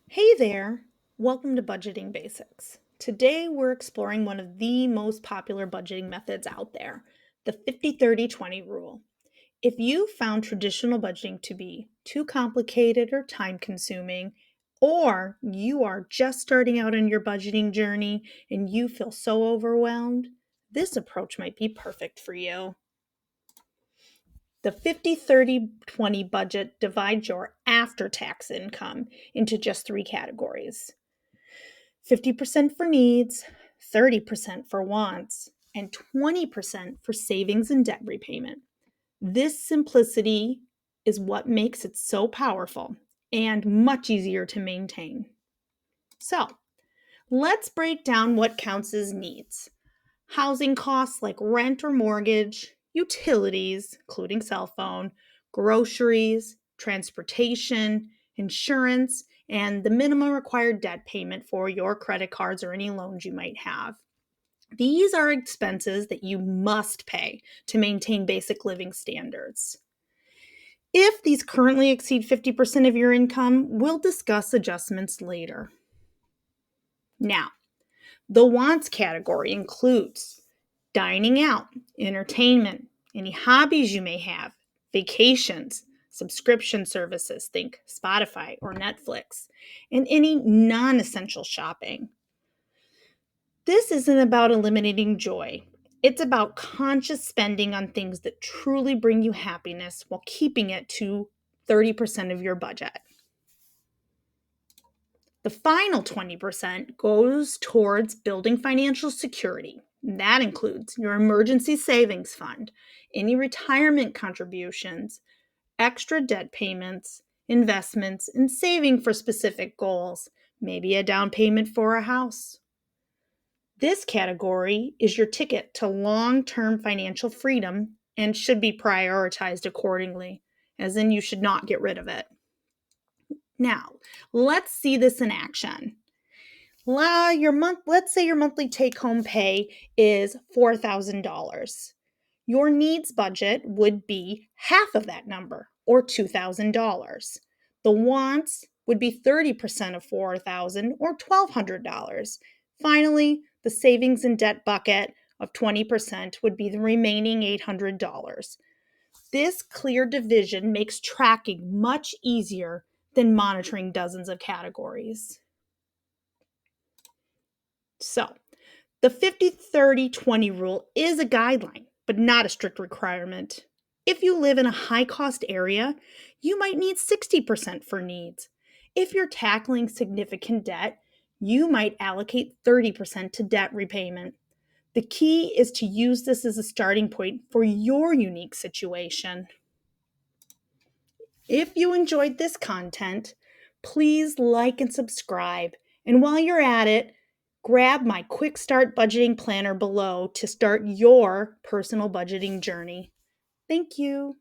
Hey there! Welcome to Budgeting Basics. Today we're exploring one of the most popular budgeting methods out there, the 50-30-20 rule. If you found traditional budgeting to be too complicated or time consuming, or you are just starting out on your budgeting journey and you feel so overwhelmed, this approach might be perfect for you. The 50-30-20 budget divides your after tax income into just three categories: 50% for needs, 30% for wants, and 20% for savings and debt repayment. This simplicity is what makes it so powerful and much easier to maintain. So, let's break down what counts as needs. Housing costs like rent or mortgage, utilities, including cell phone, groceries, transportation, insurance, and the minimum required debt payment for your credit cards or any loans you might have. These are expenses that you must pay to maintain basic living standards. If these currently exceed 50% of your income, we'll discuss adjustments later. Now, the wants category includes dining out, entertainment, any hobbies you may have, vacations, subscription services, think Spotify or Netflix, and any non essential shopping. This isn't about eliminating joy. It's about conscious spending on things that truly bring you happiness while keeping it to 30% of your budget. The final 20% goes towards building financial security. That includes your emergency savings fund, any retirement contributions, extra debt payments, investments, and saving for specific goals, maybe a down payment for a house. This category is your ticket to long-term financial freedom and should be prioritized accordingly, as in you should not get rid of it. Now, let's see this in action. Let's say your monthly take-home pay is $4,000. Your needs budget would be half of that number, or $2,000. The wants would be 30% of $4,000, or $1,200. Finally, the savings and debt bucket of 20% would be the remaining $800. This clear division makes tracking much easier than monitoring dozens of categories. So, the 50-30-20 rule is a guideline, but not a strict requirement. If you live in a high cost area, you might need 60% for needs. If you're tackling significant debt, you might allocate 30% to debt repayment. The key is to use this as a starting point for your unique situation. If you enjoyed this content, please like and subscribe. And while you're at it, grab my Quick Start Budgeting Planner below to start your personal budgeting journey. Thank you.